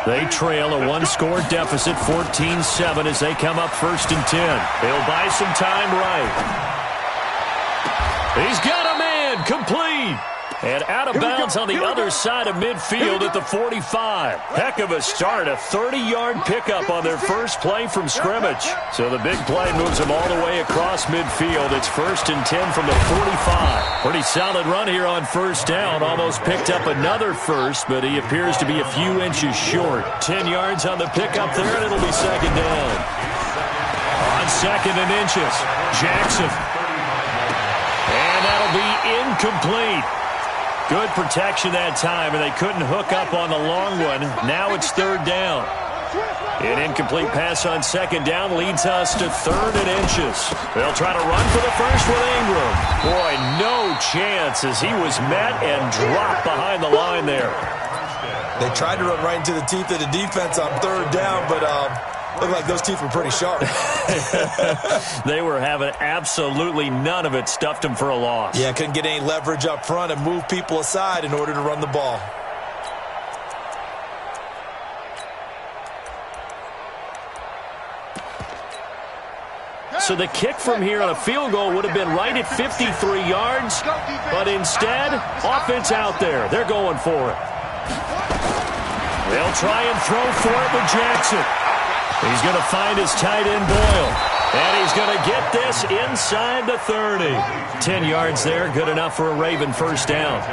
They trail a one-score deficit, 14-7, as they come up 1st and 10. They'll buy some time right. He's got a man, complete. And out of bounds on the other side of midfield at the 45. Heck of a start, a 30-yard pickup on their first play from scrimmage. So the big play moves them all the way across midfield. It's 1st and 10 from the 45. Pretty solid run here on 1st down. Almost picked up another first, but he appears to be a few inches short. 10 yards on the pickup there, and it'll be 2nd down. On 2nd and inches, Jackson. And that'll be incomplete. Good protection that time, and they couldn't hook up on the long one. Now it's 3rd down. An incomplete pass on 2nd down leads us to 3rd and inches. They'll try to run for the first with Ingram. Boy, no chance as he was met and dropped behind the line there. They tried to run right into the teeth of the defense on 3rd down, but looked like those teeth were pretty sharp. They were having absolutely none of it. Stuffed them for a loss. Yeah, couldn't get any leverage up front and move people aside in order to run the ball. So the kick from here on a field goal would have been right at 53 yards, but instead, offense out there. They're going for it. They'll try and throw for it with Jackson. He's going to find his tight end, Boyle. And he's going to get this inside the 30. 10 yards there, good enough for a Raven first down.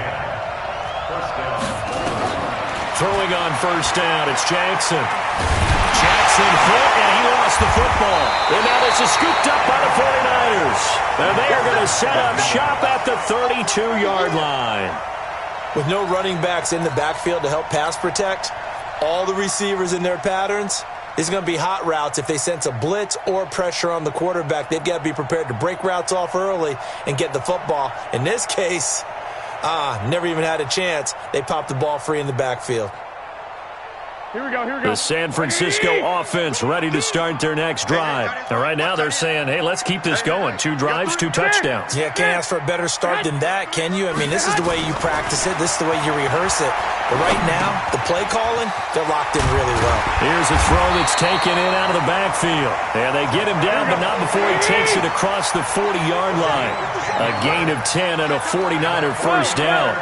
Throwing on first down, it's Jackson. Jackson hit, and he lost the football. And now this is scooped up by the 49ers. And they are going to set up shop at the 32-yard line. With no running backs in the backfield to help pass protect, all the receivers in their patterns, it's going to be hot routes. If they sense a blitz or pressure on the quarterback, they've got to be prepared to break routes off early and get the football. In this case, never even had a chance. They popped the ball free in the backfield. Here we go, here we go. The San Francisco offense ready to start their next drive. Now, right now they're saying, hey, let's keep this going. 2 drives, 2 touchdowns. Yeah, can't ask for a better start than that, can you? I mean, this is the way you practice it. This is the way you rehearse it. But right now, the play calling, they're locked in really well. Here's a throw that's taken in out of the backfield. And they get him down, but not before he takes it across the 40-yard line. A gain of 10 and a 49er first down.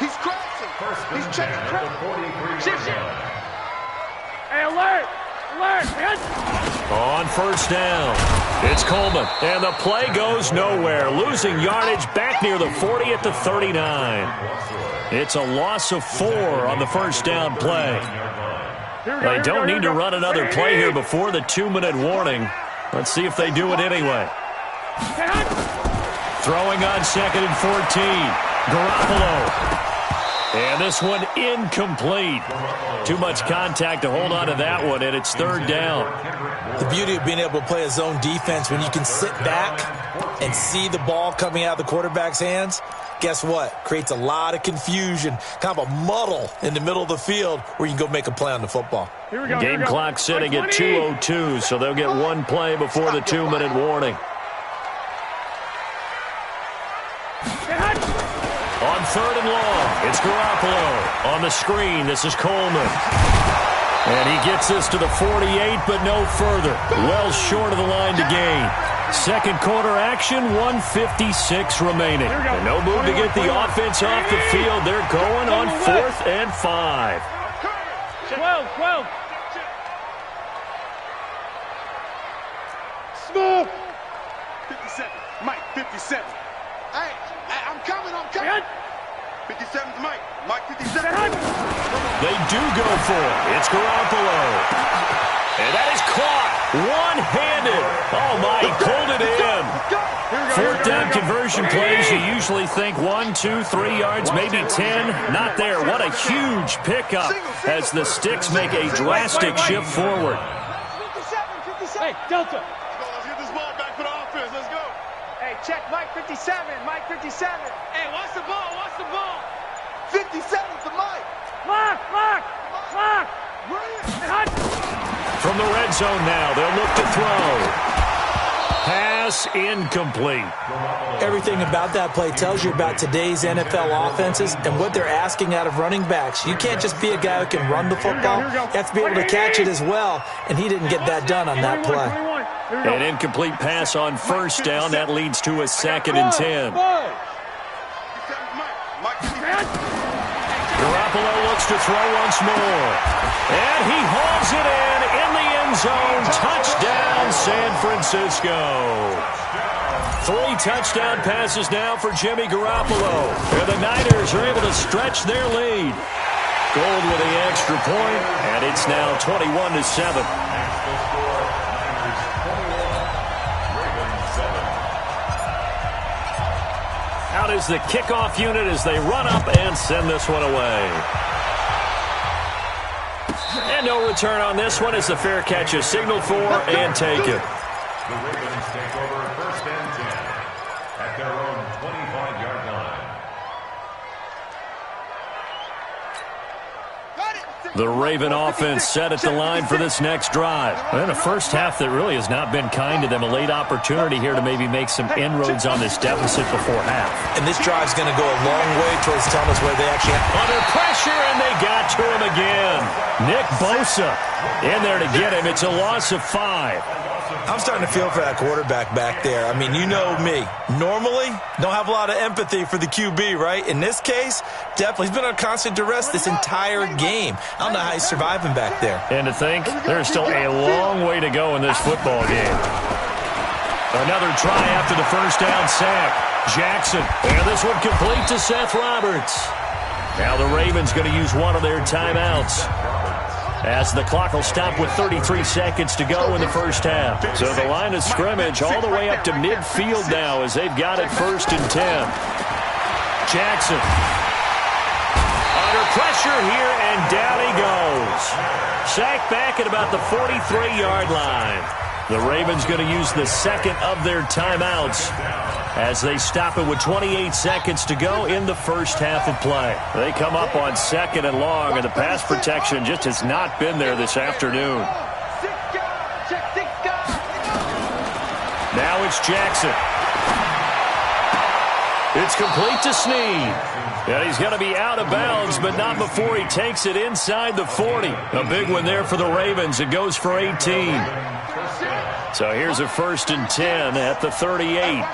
He's crossing. He's checking crossing. Hey, alert! Alert! On first down, it's Coleman. And the play goes nowhere. Losing yardage back near the 40 at the 39. It's a loss of 4 on the first down play. They don't need to run another play here before the 2-minute warning. Let's see if they do it anyway. Throwing on 2nd and 14. Garoppolo. And this one incomplete. Too much contact to hold on to that one, and it's 3rd down. The beauty of being able to play a zone defense, when you can sit back and see the ball coming out of the quarterback's hands, guess what? Creates a lot of confusion, kind of a muddle in the middle of the field where you can go make a play on the football. Here we go, Game clock sitting at 2:02, so they'll get 1 play before the 2-minute warning. On 3rd and long, it's Garoppolo. On the screen, this is Coleman. And he gets this to the 48, but no further. Well short of the line to gain. Second quarter action, 1:56 remaining. And no move to get the offense off the field. They're going on 4th and 5. 12. Smooth. 57. Mike, 57. Hey, I'm coming. 57's Mike. Mike, 57. They do go for it. It's Garoppolo. And that is caught. One-handed. Oh, my, he pulled it in. 4th down conversion plays, you usually think 1, 2, 3 yards, maybe 10. Not there. What a huge pickup as the Sticks make a drastic shift forward. 57. Hey, Delta. Let's get this ball back for the offense. Let's go. Hey, check Mike 57. Mike 57. Hey, watch the ball. 57's the Mike. Lock. From the red zone now, they'll look to throw. Pass pass incomplete. Everything about that play tells you about today's NFL offenses and what they're asking out of running backs. You can't just be a guy who can run the football. You have to be able to catch it as well, and he didn't get that done on that play. An incomplete pass on first down. That leads to a 2nd and 10. Garoppolo looks to throw once more. And he hauls it in the end zone. Touchdown, San Francisco. 3 touchdown passes now for Jimmy Garoppolo. And the Niners are able to stretch their lead. Gold with the extra point, and it's now 21-7. Out is the kickoff unit as they run up and send this one away. And no return on this one as the fair catch is signaled for and taken. The Ravens take over 1st and 10 at their own 25-yard line. The Raven offense set at the line for this next drive. And a first half that really has not been kind to them. A late opportunity here to maybe make some inroads on this deficit before half. And this drive's going to go a long way towards telling us where they actually have. Under pressure, and they got to him again. Nick Bosa in there to get him. It's a loss of 5. I'm starting to feel for that quarterback back there. I mean, you know me. Normally, don't have a lot of empathy for the QB, right? In this case, definitely. He's been on constant duress this entire game. I don't know how he's surviving back there. And to think, there's still a long way to go in this football game. Another try after the first down sack. Jackson, and this one complete to Seth Roberts. Now the Ravens going to use one of their timeouts, as the clock will stop with 33 seconds to go in the first half. So the line of scrimmage all the way up to midfield now as they've got it 1st and 10. Jackson under pressure here, and down he goes. Sacked back at about the 43-yard line. The Ravens going to use the second of their timeouts as they stop it with 28 seconds to go in the first half of play. They come up on 2nd and long, and the pass protection just has not been there this afternoon. Now it's Jackson. It's complete to Snead. And he's going to be out of bounds, but not before he takes it inside the 40. A big one there for the Ravens. It goes for 18. So here's a 1st and 10 at the 38.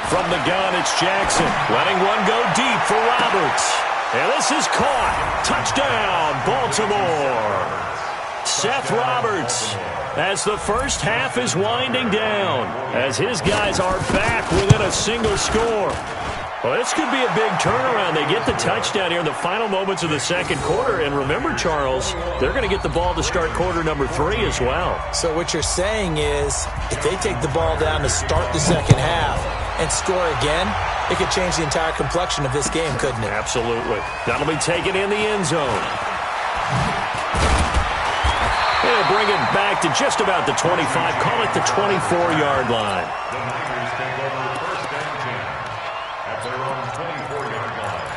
From the gun, it's Jackson. Letting one go deep for Roberts. And this is caught. Touchdown, Baltimore. Seth Roberts, as the first half is winding down, as his guys are back within a single score. Well, this could be a big turnaround. They get the touchdown here in the final moments of the second quarter. And remember, Charles, they're going to get the ball to start quarter number 3 as well. So what you're saying is, if they take the ball down to start the second half and score again, it could change the entire complexion of this game, couldn't it? Absolutely. That'll be taken in the end zone. They'll bring it back to just about the 25. Call it the 24-yard line. The Niners take over 1st and 10 at their own 24-yard line.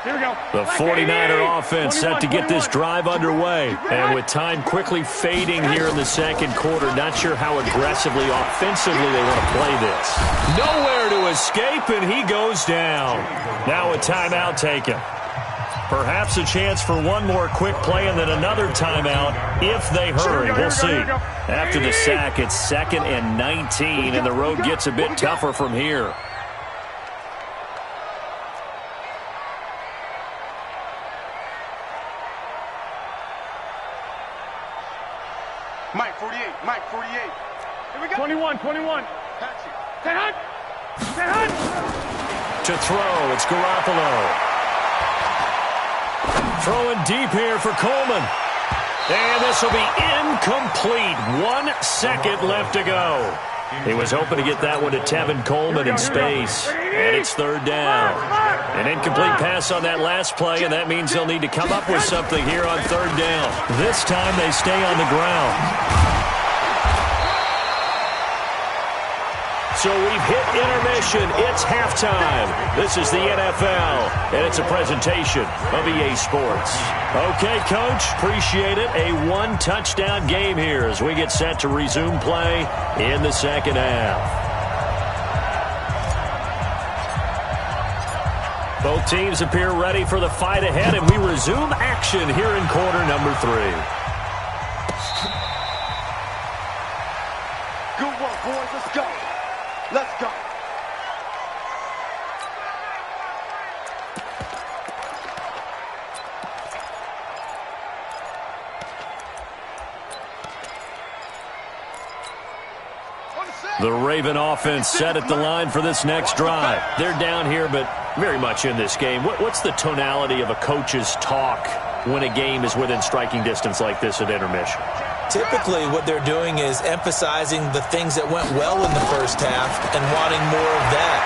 Here we go. The 49er offense set to get this drive underway. And with time quickly fading here in the second quarter, not sure how aggressively, offensively they want to play this. Nowhere to escape, and he goes down. Now a timeout taken. Perhaps a chance for one more quick play and then another timeout if they hurry. We'll see. After the sack, it's 2nd and 19, and the road gets a bit tougher from here. Mike 48. Mike 48. Here we go. 21. 21. Hunt. To throw, it's Garoppolo. Throwing deep here for Coleman. And this will be incomplete. 1 second left to go. He was hoping to get that one to Tevin Coleman in space. And it's 3rd down. An incomplete pass on that last play, and that means they'll need to come up with something here on 3rd down. This time they stay on the ground. So we've hit intermission. It's halftime. This is the NFL, and it's a presentation of EA Sports. Okay, Coach, appreciate it. A one-touchdown game here as we get set to resume play in the second half. Both teams appear ready for the fight ahead, and we resume action here in quarter number 3. Good work, boys. Let's go. Let's go. The Raven offense set at the line for this next drive. They're down here, but very much in this game. What's the tonality of a coach's talk when a game is within striking distance like this at intermission? Typically, what they're doing is emphasizing the things that went well in the first half and wanting more of that.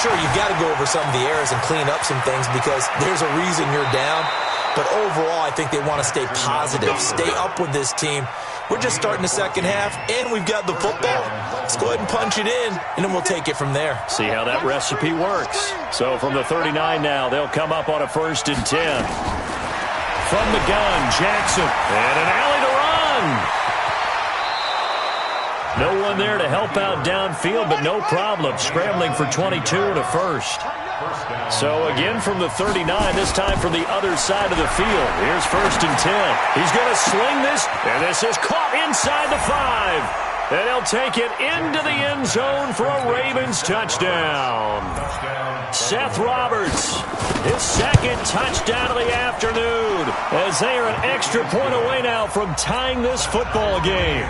Sure, you've got to go over some of the errors and clean up some things because there's a reason you're down. But overall, I think they want to stay positive, stay up with this team. We're just starting the second half, and we've got the football. Let's go ahead and punch it in, and then we'll take it from there. See how that recipe works. So from the 39 now, they'll come up on a 1st and 10. From the gun, Jackson, and an alley to run. No one there to help out downfield, but no problem. Scrambling for 22 and a first. So again from the 39, this time from the other side of the field. Here's 1st and 10. He's going to sling this, and this is caught inside the 5. And he'll take it into the end zone for a Ravens touchdown. Seth Roberts, his 2nd touchdown of the afternoon, as they are an extra point away now from tying this football game.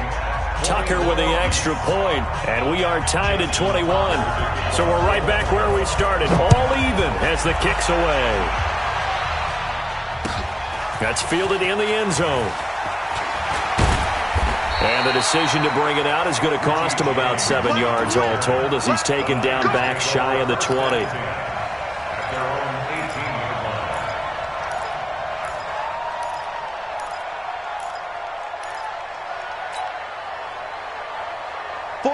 Tucker with the extra point, and we are tied at 21. So we're right back where we started, all even as the kick's away. That's fielded in the end zone. And the decision to bring it out is going to cost him about 7 yards all told as he's taken down back shy of the 20.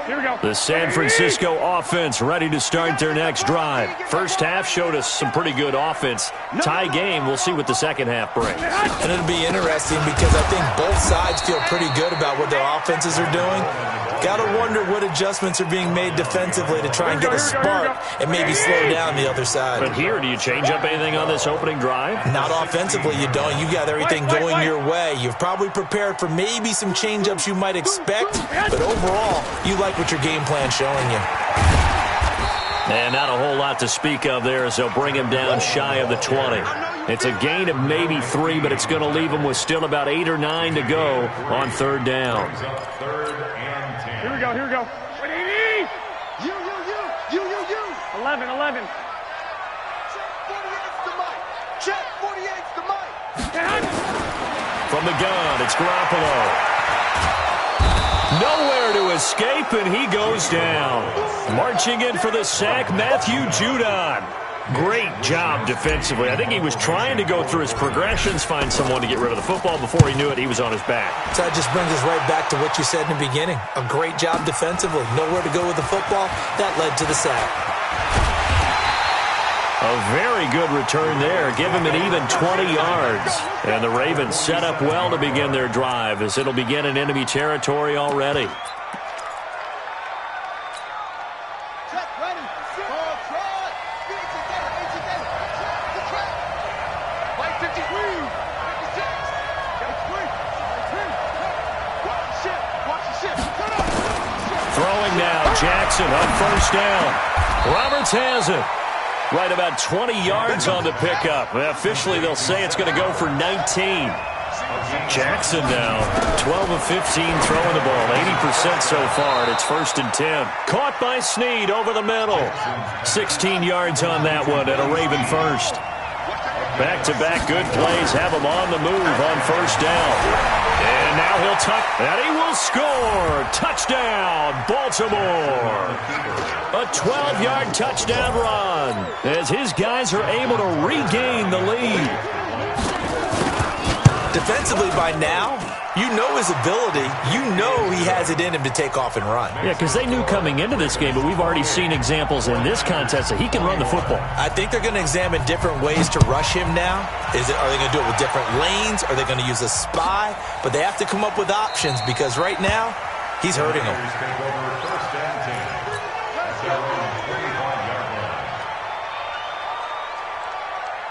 Here we go. The San Francisco offense ready to start their next drive. First half showed us some pretty good offense. Tie game, we'll see what the second half brings. And it'll be interesting because I think both sides feel pretty good about what their offenses are doing. Got to wonder what adjustments are being made defensively to try and get a spark and maybe slow down the other side. But here, do you change up anything on this opening drive? Not offensively, you don't. You got everything going your way. You've probably prepared for maybe some change-ups you might expect, but overall, you like what your game plan's showing you. And not a whole lot to speak of there as they'll bring him down shy of the 20. It's a gain of maybe 3, but it's going to leave him with still about 8 or 9 to go on 3rd down. Here we go, here we go. You. 11. Check 48's the mic. From the gun, it's Garoppolo. Nowhere to escape, and he goes down. Marching in for the sack, Matthew Judon. Great job defensively. I think he was trying to go through his progressions, find someone to get rid of the football. Before he knew it, he was on his back. So that just brings us right back to what you said in the beginning. A great job defensively. Nowhere to go with the football. That led to the sack. A very good return there. Give him an even 20 yards. And the Ravens set up well to begin their drive as it'll begin in enemy territory already. Throwing now, Jackson on 1st down. Roberts has it. Right about 20 yards on the pickup. Officially, they'll say it's going to go for 19. Jackson now, 12 of 15 throwing the ball, 80% so far, and it's 1st and 10. Caught by Snead over the middle. 16 yards on that one, and a Raven first. Back-to-back good plays have him on the move on 1st down. And now he'll tuck, and he will score. Touchdown, Baltimore. A 12-yard touchdown run as his guys are able to regain the lead. Defensively, by now, you know his ability. You know he has it in him to take off and run. Yeah, because they knew coming into this game, but we've already seen examples in this contest that he can run the football. I think they're going to examine different ways to rush him now. Are they going to do it with different lanes? Are they going to use a spy? But they have to come up with options because right now, he's hurting them.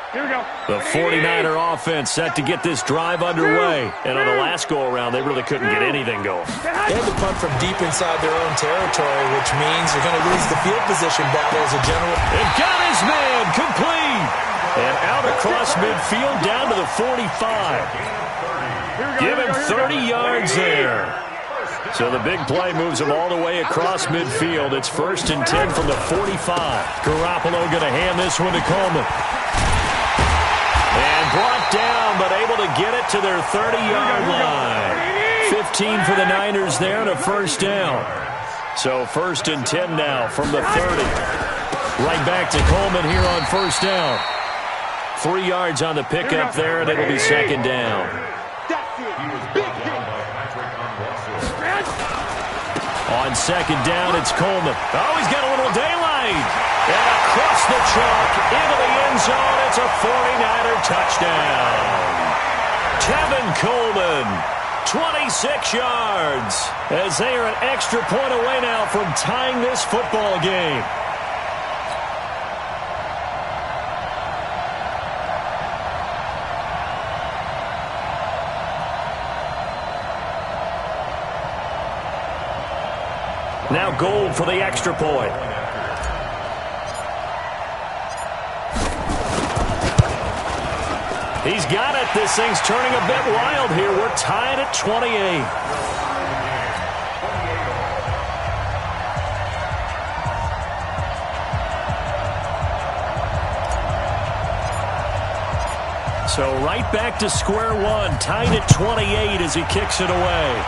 Here we go. The 49er offense set to get this drive underway. And on the last go-around, they really couldn't get anything going. They had to punt from deep inside their own territory, which means they're going to lose the field position battle as a general. And got his man complete. And out across midfield down to the 45. Give him 30 yards there. So the big play moves him all the way across midfield. It's 1st and 10 from the 45. Garoppolo going to hand this one to Coleman. And brought down, but able to get it to their 30-yard line. 15 for the Niners there and a first down. So 1st and 10 now from the 30. Right back to Coleman here on first down. 3 yards on the pickup there, and it'll be 2nd down. On 2nd down, it's Coleman. Oh, he's got a little daylight. And across the chalk, into the end zone, it's a 49er touchdown. Tevin Coleman, 26 yards, as they are an extra point away now from tying this football game. Now Gold for the extra point. He's got it. This thing's turning a bit wild here. We're tied at 28. So right back to square one. Tied at 28 as he kicks it away.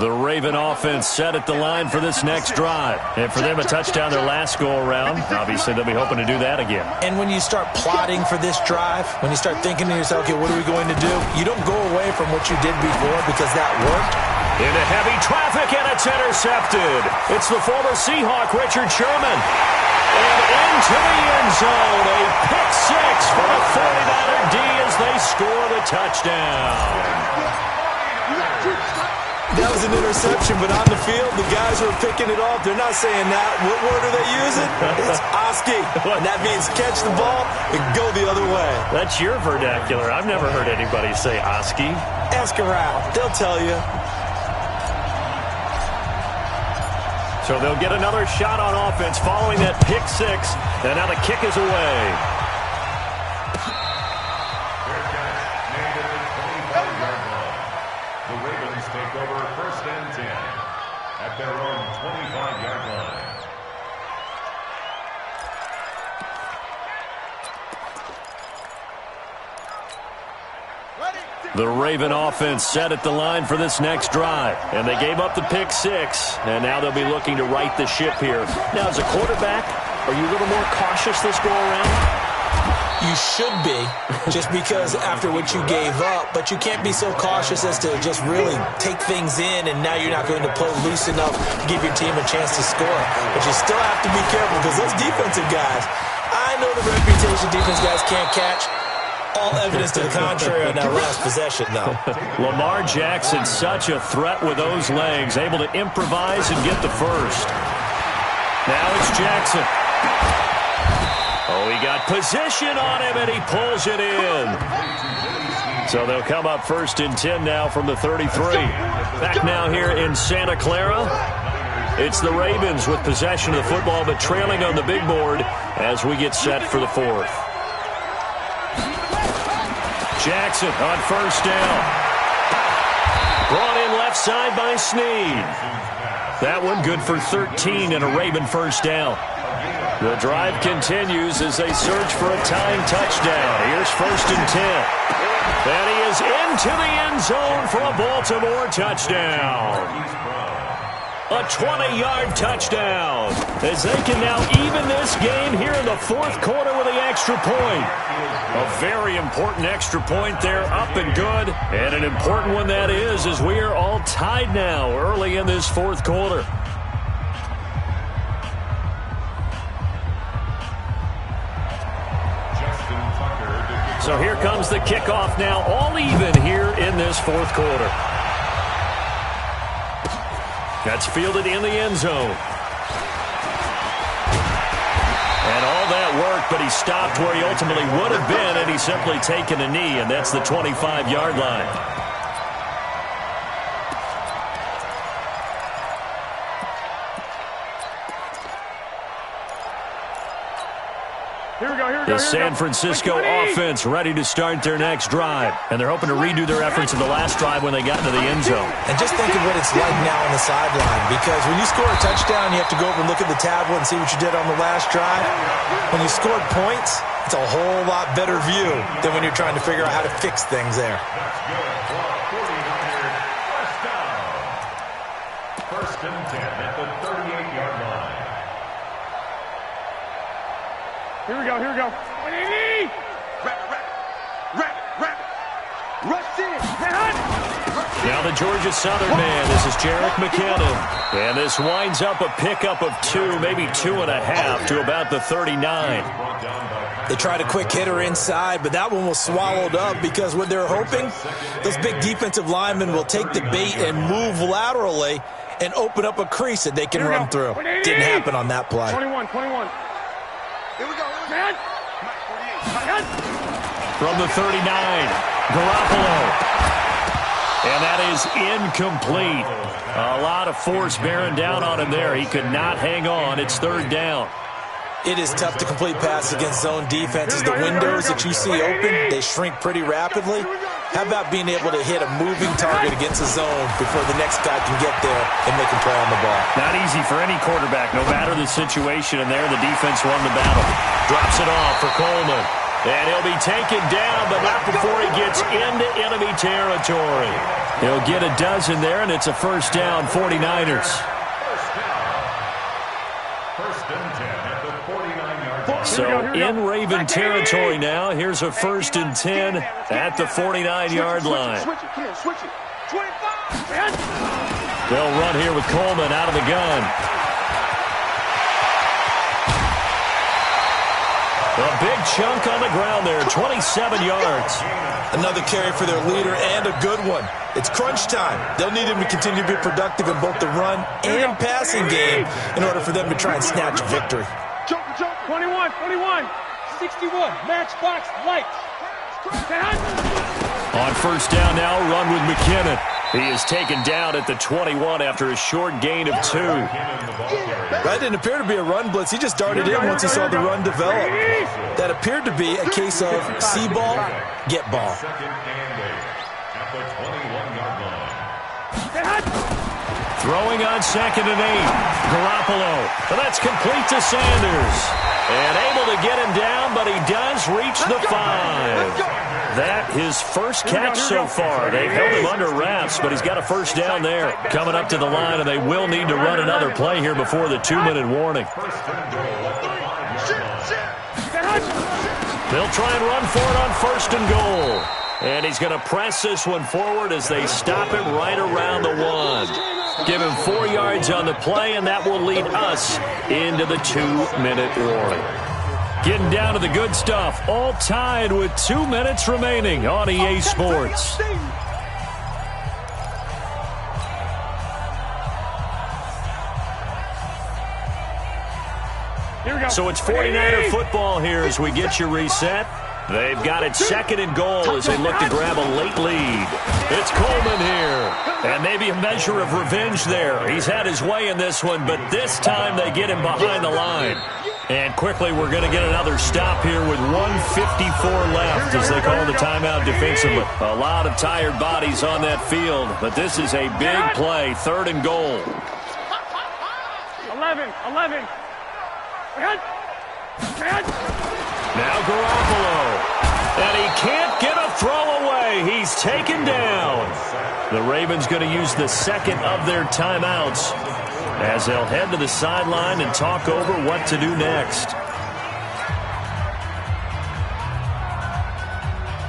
The Raven offense set at the line for this next drive. And for them, a touchdown their last go-around. Obviously, they'll be hoping to do that again. And when you start plotting for this drive, when you start thinking to yourself, okay, what are we going to do? You don't go away from what you did before because that worked. Into heavy traffic, and it's intercepted. It's the former Seahawk, Richard Sherman. And into the end zone, a pick six for the 49er D as they score the touchdown. That was an interception, but on the field, the guys who are picking it off, they're not saying that. What word are they using? It's Oski. And that means catch the ball and go the other way. That's your vernacular. I've never heard anybody say Oski. Ask around. They'll tell you. So they'll get another shot on offense following that pick six. And now the kick is away. The Ravens take over 1st and 10 at their own 25-yard line. The Raven offense set at the line for this next drive. And they gave up the pick six. And now they'll be looking to right the ship here. Now, as a quarterback, are you a little more cautious this go-around? You should be, just because after what you gave up, but you can't be so cautious as to just really take things in, and now you're not going to play loose enough to give your team a chance to score. But you still have to be careful because those defensive guys, I know the reputation defense guys can't catch. All evidence to the contrary on that last possession, though. Lamar Jackson, such a threat with those legs, able to improvise and get the first. Now it's Jackson. Oh, he got position on him, and he pulls it in. So they'll come up 1st and 10 now from the 33. Back now here in Santa Clara. It's the Ravens with possession of the football, but trailing on the big board as we get set for the fourth. Jackson on 1st down. Brought in left side by Snead. That one good for 13 and a Raven first down. The drive continues as they search for a tying touchdown. Here's 1st and 10. And he is into the end zone for a Baltimore touchdown. A 20-yard touchdown as they can now even this game here in the 4th quarter with the extra point. A very important extra point there, up and good. And an important one that is, as we are all tied now early in this 4th quarter. So here comes the kickoff now, all even here in this 4th quarter. That's fielded in the end zone. And all that work, but he stopped where he ultimately would have been, and he's simply taken a knee, and that's the 25-yard line. The San Francisco offense ready to start their next drive. And they're hoping to redo their efforts in the last drive when they got into the end zone. And just think of what it's like now on the sideline. Because when you score a touchdown, you have to go over and look at the tablet and see what you did on the last drive. When you scored points, it's a whole lot better view than when you're trying to figure out how to fix things there. First and 10 at the 38-yard line. Here we go. Rush in. Now the Georgia Southern man. This is Jerick McKinnon. And this winds up a pickup of 2, maybe 2.5 to about the 39. They tried a quick hitter inside, but that one was swallowed up because what they're hoping, those big defensive linemen will take the bait and move laterally and open up a crease that they can run through. Didn't happen on that play. 21. Here we go. Man. From the 39, Garoppolo. And that is incomplete. A lot of force bearing down on him there. He could not hang on. It's 3rd down. It is tough to complete passes against zone defenses. The windows that you see open, they shrink pretty rapidly. How about being able to hit a moving target against a zone before the next guy can get there and make a play on the ball? Not easy for any quarterback, no matter the situation. And there, the defense won the battle. Drops it off for Coleman. And he'll be taken down, but not before he gets into enemy territory. He'll get a dozen there, and it's a first down, 49ers. First and 10 at the 49-yard line. So in Raven territory now, here's a 1st and 10 at the 49-yard line. Switch it. Come here, switch it. 25. They'll run here with Coleman out of the gun. A big chunk on the ground there, 27 yards. Another carry for their leader and a good one. It's crunch time. They'll need him to continue to be productive in both the run and passing game in order for them to try and snatch a victory. Joker. 21. 61. Matchbox lights. On first down now, run with McKinnon. He is taken down at the 21 after a short gain of 2. That didn't appear to be a run blitz. He just darted in once he saw the run develop. That appeared to be a case of see ball, get ball. Second and 8 at the 21-yard line. Throwing on 2nd and 8. Garoppolo. And that's complete to Sanders. And able to get him down, but he does reach the 5. That his first catch so far. They've held him under wraps, but he's got a first down there. Coming up to the line, and they will need to run another play here before the 2-minute warning. They'll try and run for it on 1st and goal. And he's going to press this one forward as they stop him right around the 1. Give him 4 yards on the play, and that will lead us into the 2-minute warning. Getting down to the good stuff, all tied with 2 minutes remaining on EA Sports. So it's 49er football here as we get you reset. They've got it 2nd and goal as they look to grab a late lead. It's Coleman here. And maybe a measure of revenge there. He's had his way in this one, but this time they get him behind the line. And quickly we're going to get another stop here with 1:54 left as they call the timeout defensively. A lot of tired bodies on that field, but this is a big play, 3rd and goal. 11. Now Garoppolo. And he can't get a throw away. He's taken down. The Ravens going to use the second of their timeouts as they'll head to the sideline and talk over what to do next.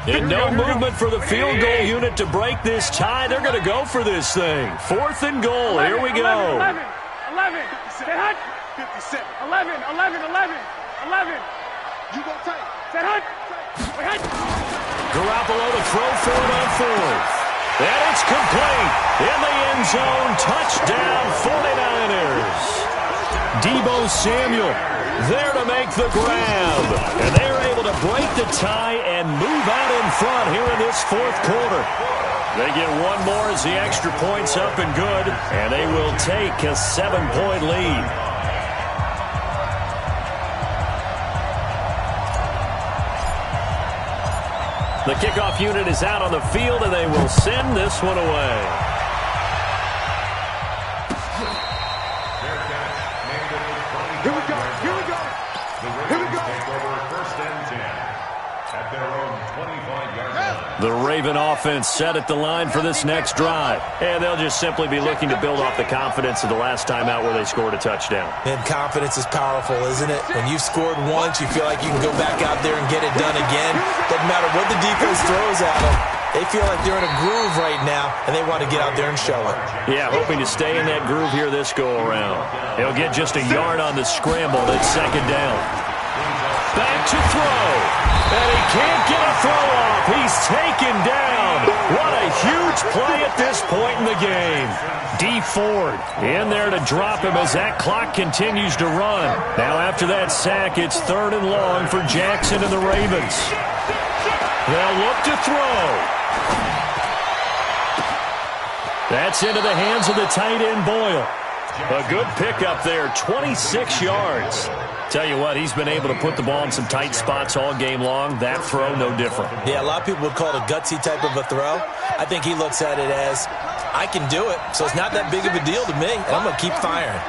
And no movement for the field goal unit to break this tie. They're going to go for this thing. 4th and goal. Here we go. 11. 57. 11. You go tight. Set hut. Garoppolo to throw for it on 4th. And it's complete. In the end zone. Touchdown 49ers. Deebo Samuel there to make the grab. And they're able to break the tie and move out in front here in this 4th quarter. They get one more as the extra point's up and good. And they will take a 7-point lead. The kickoff unit is out on the field, and they will send this one away. Here we go. Take over 1st and 10 at their own 25-yard line. The Raven offense set at the line for this next drive. And they'll just simply be looking to build off the confidence of the last time out where they scored a touchdown. And confidence is powerful, isn't it? When you've scored once, you feel like you can go back out there and get it done again. Doesn't matter what the defense throws at them. They feel like they're in a groove right now, and they want to get out there and show it. Yeah, hoping to stay in that groove here this go-around. He'll get just a yard on the scramble. That's 2nd down. Back to throw. And he can't get a throw off. He's taken down. What a huge play at this point in the game. D. Ford in there to drop him as that clock continues to run. Now after that sack, it's 3rd and long for Jackson and the Ravens. They'll look to throw. That's into the hands of the tight end, Boyle. A good pickup there, 26 yards. Tell you what, he's been able to put the ball in some tight spots all game long. That throw, no different. Yeah, a lot of people would call it a gutsy type of a throw. I think he looks at it as, I can do it, so it's not that big of a deal to me, and I'm going to keep firing.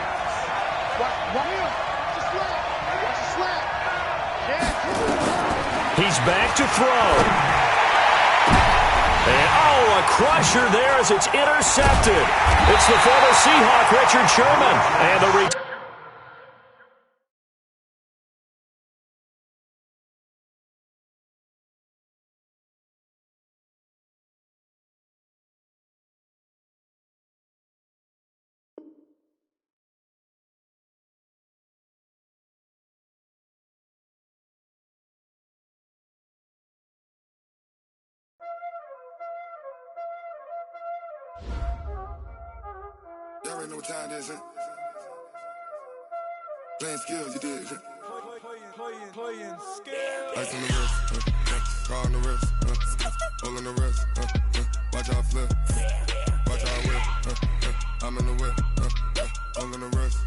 He's back to throw. And, a crusher there as it's intercepted. It's the former Seahawk, Richard Sherman. And the Y'all already know what time it is, huh? Playing skills, you did, huh? Playing skills. Ice on the wrist, car on the wrist, hole in the wrist, watch out flip, watch out whip, I'm in the whip, hole in the wrist,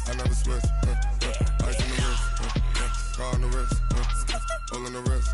I never switch, ice on the wrist, car on the wrist, hole in the wrist,